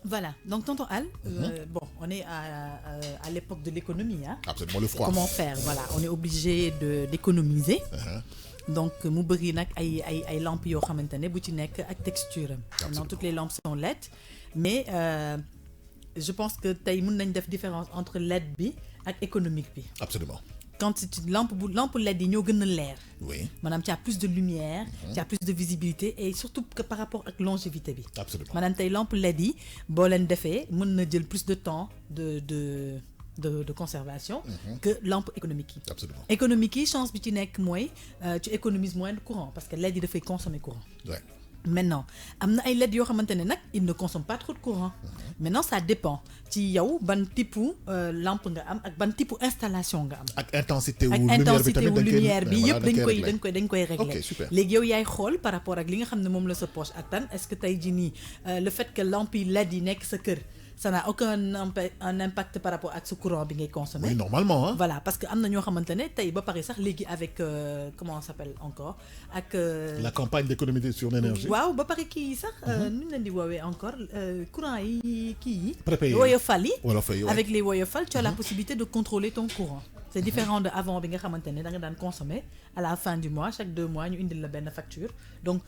Voilà, donc tonton Al, bon, on est à l'époque de l'économie. Hein. Absolument, le froid. Comment faire? Voilà, on est obligé d'économiser. Donc mu bëri nag ay lampes yoo xamante ne bu ci nekk ak texture am. Maintenant toutes les lampes sont LED, mais je pense que tey mën nañ def différence entre LED bi ak économique bi. Absolument. Quand c'est une lampe LED yi ñoo gën a leer. Oui. Maanaam tu as plus de lumière, tu as plus de visibilité et surtout que par rapport ak longévité bi. Absolument. Maanaam tey lampe LED yi boo leen defee mën na jël plus de temps de conservation que lampe économique yi. Absolument. Économique yi chance bi ci nekk mooy tu économises moins de courant parce que LED yi dafay consommer courant. Ouais. Maintenant am na ay LED yoo xamante ne nag il ne consomme pas trop de courant. Maintenant ça dépend ci yow ban type lampe nga am ak ban type installation nga am. ak intensité wu lumière bi yëpp dañ koy régler. Ok, super. Léegi yow yaay xool par rapport ak li nga xam ne moom la sa poche attan est-ce que tey jii nii le fait que lampe yi LED yi nekk sa kër ça n'a aucun un impact par rapport ak ce courant bi ngay consommer. Oui, normalement. Hein? Voilà, parce que am na ñoo xamante ne tey ba pare sax léegi avec comment ça s'appelle encore ak. La campagne d'économie sur l'énergie. waaw ba pare kii yi sax. nu ñu leen di woowee encore courant yi kii yi. Prépayé woyofal yi. Ouais. Avec les woyofal tu as la possibilité de contrôler ton courant. C'est différent de avant bi nga xamante ne da nga daan consommer à la fin du mois chaque 2 mois ñu indil la benn facture donc.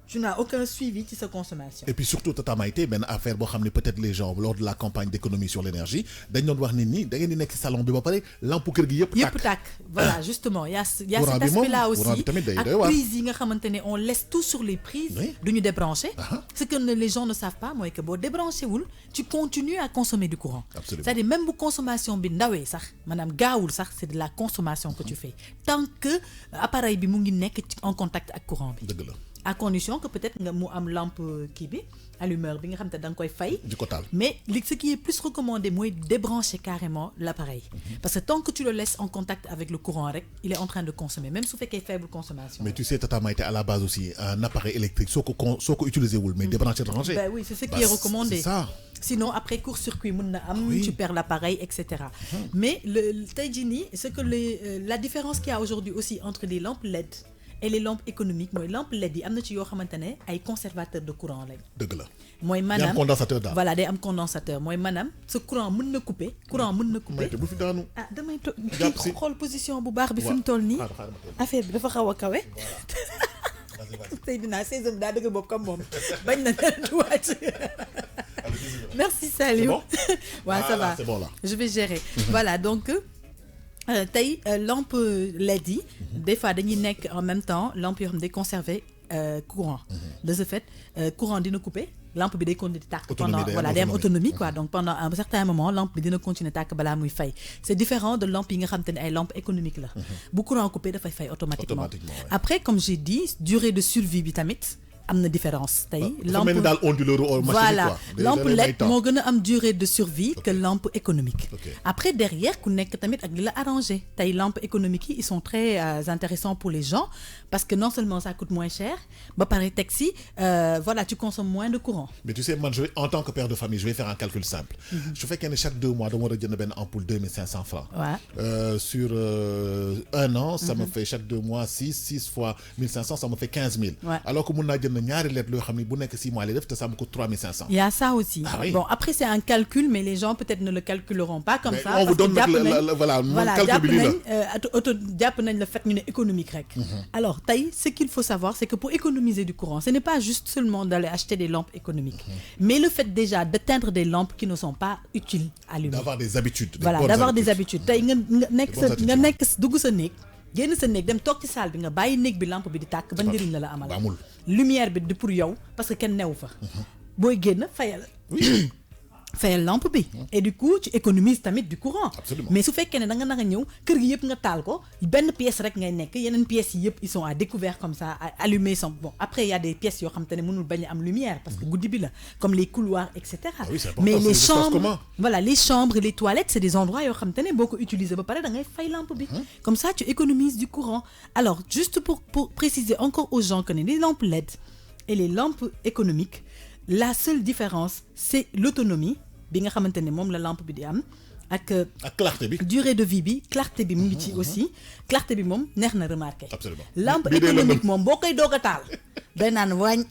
Tu n'as aucun suivi de sa consommation. Et puis surtout Tata Maïté ben affaire boo xam ne peut-être les gens lors de la campagne d'économie sur l'énergie dañ doon wax nit ñi da ngeen di nekk ci salon bi ba pare lampe kër gi yëpp tàkk. Voilà justement il y a cet aspect-là aussi ak prise yi nga xamante ne on laisse tout sur les prises duñu débrancher. Ce que les gens ne savent pas mooy que boo débranché wul tu continues à consommer du courant. Absolument. C'est-à-dire même bu consommation bi ndawee sax maanaam gaawul sax c'est de la consommation que tu fais tant que appareil bi mu ngi nekk en contact ak courant bi. Dëgg la. À condition que peut-être nga mu am lampe kii bi allumeur bi nga xam te da nga koy fay. Du ko taal. Mais ce qui est plus recommandé mooy débrancher carrément l'appareil. Parce que tant que tu le laisses en contact avec le courant rek il est en train de consommer même su fekkee faible consommation. Mais tu sais Tata Maïté à la base aussi un appareil électrique soo ko utiliser wul mais débrancher ranger. Ben oui c'est ce qui est recommandé. C'est ça. Sinon après court-circuit mën na am. Tu perds l'appareil etc. Mais tey jii nii c'est que la différence qu'il y a aujourd'hui aussi entre les lampes LED. Et les lampes économiques mooy lampe LED yi am na ci yoo xamante ne ay conservateur de courant lañ. Dëgg la. mooy maanaam day am condensateur daal. voilà day am condensateur mooy maanaam sa courant mën na couper. Maïté bu fi daanu. damay xool position bu baax bi fi mu toll nii. affaire bi dafa xaw a kawe. Seydina saison daa dëgg bopp comme moom bañ na du wàcc. Merci Saliou. waaw ça va c'est bon là. Je vais gérer. Voilà donc. Tey lampe LED yi des fois dañuy nekk en même temps lampe yoo xam ne day conserver courant. De ce fait courant dina couper lampe bi day continuer di tàkk. pendant voilà day am autonomie quoi donc pendant un certain moment lampe bi dina continuer tàkk balaa muy fay. C'est différent de lampe yi nga xam te ne ay lampe économique la. Bu courant coupé dafay fay automatiquement. Après comme j'ai dit durée de survie bi tamit. am na différence tey. lampe daal onduleur machine voilà lampe LED moo gën a am durée de survie que lampe économique. Après derrière ku nekk tamit ak li la arrangé tey lampe économique yi ils sont très intéressants pour les gens parce que non seulement ça coûte moins cher ba pare teg si voilà tu consommes moins de courant. Mais tu sais man en tant que père de famille je vais faire un calcul simple. su fekkee ne chaque 2 mois dama war a jënd benn ampoule 2500 francs. Sur 1 an ça me fait chaque 2 mois 6 fois 1500 ça me fait 15 000. Alors que mun naa jënd ñaari LED loo xam ne bu nekk 6 mois lay def te ça me coûte 3500. Il y a ça aussi. Bon après c'est un calcul mais les gens peut-être ne le calculeront pas comme ça. On vous donne voilà calcul bi jàpp nañ le fait ñu ne économique rek. Alors tey ce qu'il faut savoir c'est que pour économiser du courant ce n'est pas juste seulement d'aller acheter des lampes économiques. Mais le fait déjà d'atteindre des lampes qui ne sont pas utiles allumées. D'avoir des habitudes. Voilà d'avoir des habitudes tey nga nekk dugg sa néeg génn sa néeg dem toog ci salle bi nga bàyyi néeg bi lampe bi di tàkk ba njëriñ la amal. Lumière bi di pour yow parce que kenn newu fa. Booy génn fayal lampe bi. Et du coup tu économises tamit du courant. Absolument. Mais su fekkee ne da nga naka ñëw kër gi yëpp nga taal ko benn pièce rek ngay nekk yeneen pièces yi yëpp ils sont à découvert comme ça allumés sont bon après il y a des pièces yoo xam te ne mënul bañ a am lumière parce que guddi bi la comme les couloirs et cetera. Mais les chambres voilà les chambres les toilettes c'est des endroits yoo xam te ne boo ko utiliser ba pare da ngay fay lampe bi. Comme ça tu économises du courant. Alors juste pour préciser encore aux gens que les lampes LED et les lampes économiques la seule différence c'est l'autonomie bi nga xamante ne moom la lampe bi di am ak clarté bi durée de vie bi clarté bi mu ngi ci aussi clarté bi moom neex na remarqué. Absolument. lampe économique moom boo koy doog a taal day naan wàññ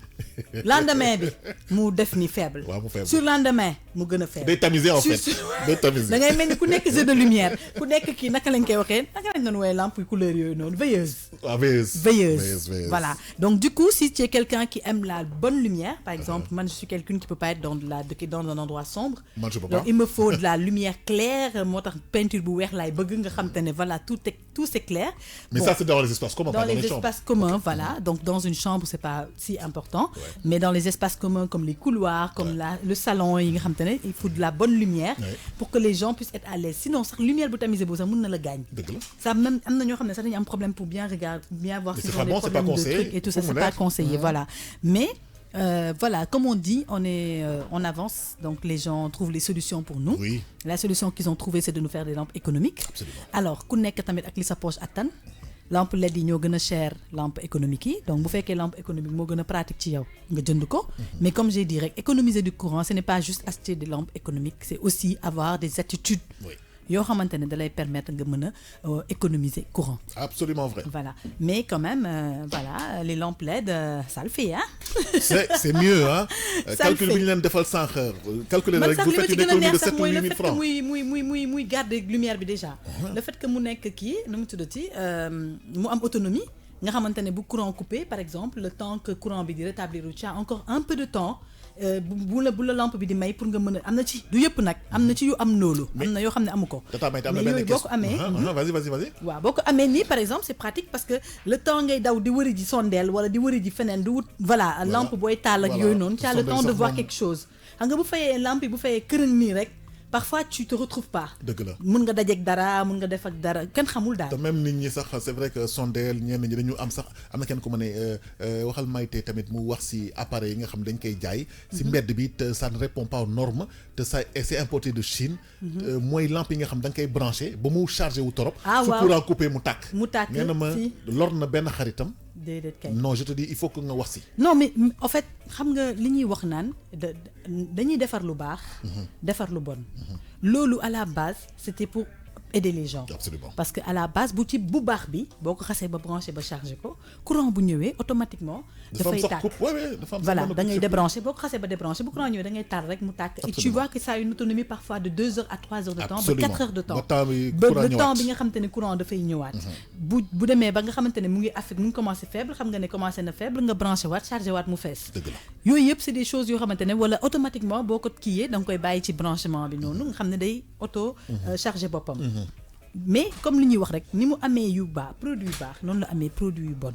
lendemain bi mu def ni faible. waaw mu faible. sur lendemain mu gën a faible. day tamiser en fait day tamiser. da ngay mel ni ku nekk jeu de lumière ku nekk kii naka lañ koy waxee naka lañ doon woowee lampe couleur yooyu noonu veilleuse. waaw veilleuse. Veilleuse. Voilà. Donc du coup, si tu es quelqu'un qui aime la bonne lumière, par exemple, moi je suis quelqu'un qui peut pas être dans un endroit sombre. Moi je peux Donc pas. il me faut de la lumière claire, moo tax peinture bu weex laay bëgg nga xam te ne voilà tout c'est clair. Mais Bon, ça c'est dans les espaces communs, dans pas dans les les chambres. espaces communs, voilà. Donc dans une chambre, c'est pas si important, mais dans les espaces communs comme les couloirs, comme le salon yi nga xam te ne il faut de la bonne lumière pour que les gens puissent être à l'aise. Sinon sax lumière bu tamisé boobu sax mën na la gaañ. Dëgg la. Ça même am na ñoo xam ne sax dañu am problème pour bien regarder, bien voir Mais s'ils c'est ont pas des bon, c'est pas problèmes de conseillé. trucs et tout ça, Faut c'est me pas l'être. conseillé, voilà. Mais voilà, comme on dit, on est on avance, donc les gens trouvent les solutions pour nous. Oui. La solution qu'ils ont trouvée, c'est de nous faire des lampes économiques. Absolument. Alors, ku nekk tamit ak li sa poche attan, lampe LED yi ñoo gën a cher lampe économique yi, donc bu fekkee lampe économique moo gën a pratique ci yow nga jënd ko. Mais comme j'ai dit rek, économiser du courant, ce n'est pas juste acheter des lampes économiques, c'est aussi avoir des attitudes. Oui. yoo xamante ne da lay permettre nga mën a économiser courant. Absolument vrai. Voilà. Mais quand même, voilà, les lampes LED, ça le fait, hein. C'est mieux, hein. Ça le Calcul fait. bi ñu leen defal sànq. Calculer man rek sax vous li ma faites ci une gën a économie de neex sax 7 ou mooy 8 le 000 fait que francs. muy garder lumière bi déjà. Le fait que mu nekk kii nu mu tuddati mu am autonomie nga xamante ne bu courant coupé par exemple le temps que courant bi di rétablir tu as encore un peu de temps bu la lampe bi di may pour nga mën a am na ci du yëpp nag am na ci yu am loolu. am na yoo xam ne amu ko. Tata Maïté am na mais benn yooyu boo ko amee. vas-y. waaw boo ko amee nii par exemple c'est pratique parce que le temps ngay daw di wëri ji sondeel wala di wëri ji feneen di wut voilà lampe booy taal ak yooyu noonu tu as le temps de voir quelque chose xam nga bu fayee lampe yi bu fayee kërën nii rek parfois tu te retrouves pas. dëgg la mun nga dajeek dara mun nga def ak dara kenn xamul daal. te même nit ñi sax c'est vrai que sondeel ñenn ñi dañu am sax am na kenn ku ma ne waxal Maïté tamit mu wax ci appareil yi nga xam dañ koy jaay. ci mbedd bi te ça ne répond pas aux normes te ça c'est importé de Chine. mooy lampe yi nga xam da nga koy branché ba mu chargé wu torop. ah su waaw courant coupé mu tàkk. mu tàkk nee na ma lor na benn xaritam. déedéet kay. non je te dis il faut que nga wax ci. non mais en fait xam nga li ñuy wax naan dañuy defar lu baax. defar lu bon. loolu à la base c'était pour aider les gens. Absolument. Parce que à la base bu baax bi boo ko xasee ba branché ba chargé ko courant bu ñëwee automatiquement. dafay tàkk voilà da ngay débranché boo ko xasee ba débranché bu courant ñëwee da ngay tar rek mu tàkk. et tu vois que ça a une autonomie parfois de 2 heures à 3 heures de temps. ba 4 heures de temps ba le temps bi nga xamante ne courant dafay ñëwaat. bu demee ba nga xamante ne mu ngi affecté mu ngi commencé faible xam nga ne commencé na faible nga branché waat chargé waat mu fees. yooyu yëpp c'est des choses yoo xamante ne wala automatiquement boo ko kiiyee da nga koy bàyyi ci branchement bi noonu nga xam ne day auto chargé boppam. mais comme li ñuy wax rek ni mu amee yu baax produit yu baax noonu la amee produit yu bon.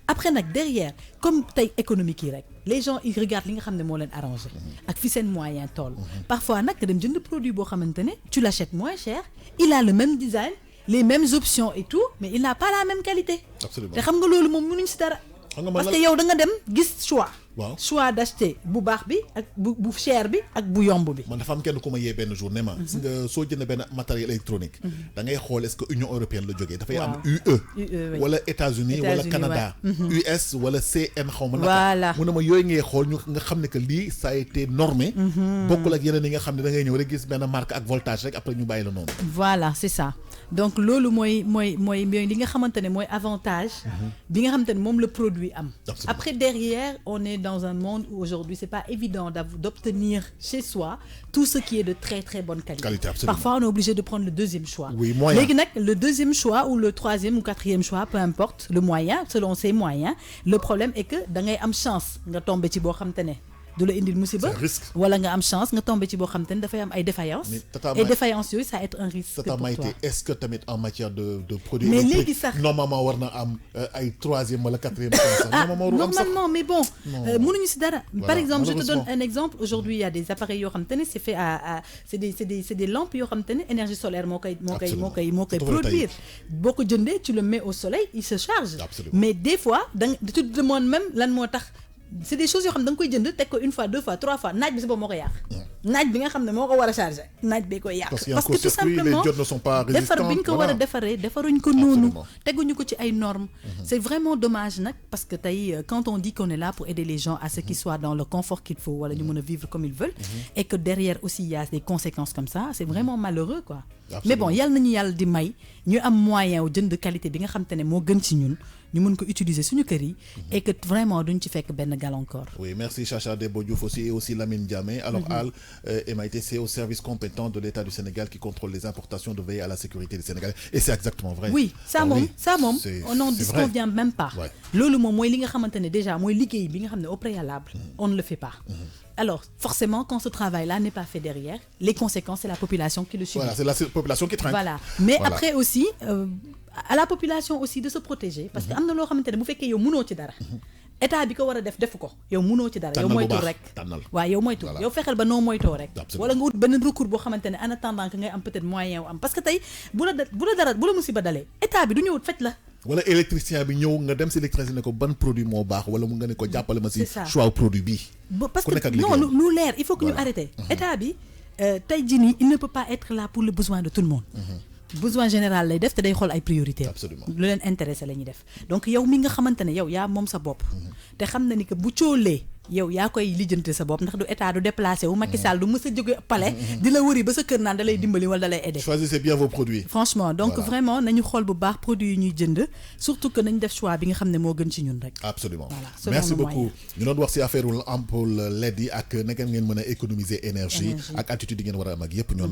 après nag derrière comme tey économique yi rek les gens ils regardent li nga xam ne moo leen arrangé. ak fi seen moyen toll. parfois nag dem jënd produit boo xamante ne tu l'achètes moins cher il a le même design les mêmes options et tout mais il n'a pas la même qualité. Absolument. te xam nga loolu moom mënuñ si dara. parce que yow da nga dem gis choix. waaw choix d'acheter bu baax bi ak bu cher bi ak bu yomb bi. man dafa am kenn ku ma yee benn jour ne ma. si nga soo jënd benn matériel électronique. da ngay xool est-ce que Union européenne la jógee. dafay am UE. wala États-Unis wala Canada. US wala CN xaw ma naka. voilà mu ne ma yooyu ngay xool ñu nga xam ne que lii ça a été normé. bokkul ak yeneen yi nga xam ne da ngay ñëw rek gis benn marque ak voltage rek après ñu bàyyi la noonu. voilà c'est ça donc loolu mooy li nga xamante ne mooy avantage. bi nga xamante ne moom le produit am. après derrière on est dans un monde où aujourd'hui c'est pas évident d'obtenir chez soi tout ce qui est de très très bonne qualité. Parfois on est obligé de prendre le deuxième choix. Oui, moyen. Léegi nag le deuxième choix ou le troisième ou quatrième choix peu importe le moyen selon ses moyens le problème est que da ngay am chance nga tomber ci boo xamante ne du la indil musiba wala nga am chance nga tomber ci boo xamante ne dafay am ay défaillances et défaillances yooyu ça va être un risque pour toi. Est-ce que tamit en matière de produits mais léegi sax normalement war na am ay troisième wala quatrième normalement mais bon mënuñu si dara par exemple je te donne un exemple aujourd'hui il y a des appareils yoo xamante ne c'est fait c'est des lampes yoo xamante ne énergie solaire moo koy produire boo ko jëndee tu le mets au soleil il se charge mais des fois tu te demandes même lan moo tax c'est des choses yoo xam da nga koy jënd teg ko une fois deux fois trois fois naaj bi si boobu moo ko yàq naaj bi nga xam ne moo ko war a chargé naaj bee koy yàq. parce que tout simplement les jots ne sont pas résistants. defar bi ñu ko war a defaree defaruñ ko noonu. teguñu ko ci ay normes. C'est vraiment dommage nag parce que tey quand on dit qu'on est là pour aider les gens à ce qu'ils soient dans le confort qu'il faut wala ñu mën a vivre comme ils veulent. Et que derrière aussi il y a des conséquences comme ça c'est vraiment malheureux quoi. Mais bon yàlla nañu yàlla di may ñu am moyen wu jënd qualité bi nga xam te ne moo gën ci ñun. ñu mën ko utiliser suñu kër yi et que vraiment duñ ci fekk benn gàllankoor. Oui, merci Chacha Debo Diouf aussi et aussi Lamine Diamé. Alors Al MIT c'est au service compétent de l'État du Sénégal qui contrôle les importations de veiller à la sécurité des Sénégalais et c'est exactement vrai. Oui, ça moom on n'en disconvient même pas. Loolu moom mooy li nga xamante ne déjà mooy liggéey bi nga xam ne au préalable on ne le fait pas. Alors, forcément, quand ce travail-là n'est pas fait derrière, les conséquences, c'est la population qui le subit. Voilà, c'est la population qui trinque. Voilà. Mais après aussi, à la population aussi de se protéger. Parce que am na loo xamante ne bu fekkee yow mënoo ci dara. État bi ko war a defu ko yow mënoo ci dara. yow moytu rek waaw yow moytu yow fexeel ba noo moytoo rek. wala nga wut benn recours boo xamante ne en attendant que ngay am peut-être moyen wu am parce que tey bu la musiba dalee état bi du ñëwut faj la. wala électricien bi ñëw nga dem si électricien ne ko ban produit moo baax wala mu nga ne ko jàppale ma si choix produit bi. parce que non lu leer il faut que ñu arrêter. État bi tey jii nii il ne peut pas être là pour le besoin de tout le monde. Besoin général lay def te day xool ay priorité lu leen intéressé la ñuy def donc yow mi nga xamante ne yow yaa moom sa bopp te xam na ni que bu cóolee yow yaa koy lijjanti sa bopp ndax du état du déplacé wu Macky Sall du mës a jóge palais di la wëri ba sa kër naan da lay dimbali wala da lay aider. Choisissez bien vos produits. Franchement donc vraiment nañu xool bu baax produits yi ñuy jënd surtout que nañ def choix bi nga xam ne moo gën ci ñun rek. Absolument merci beaucoup ñu doon wax ci affaire ampoule LED yi ak naka ngeen mën a économiser énergie ak attitude yi ngeen war a am ak yépp ñoon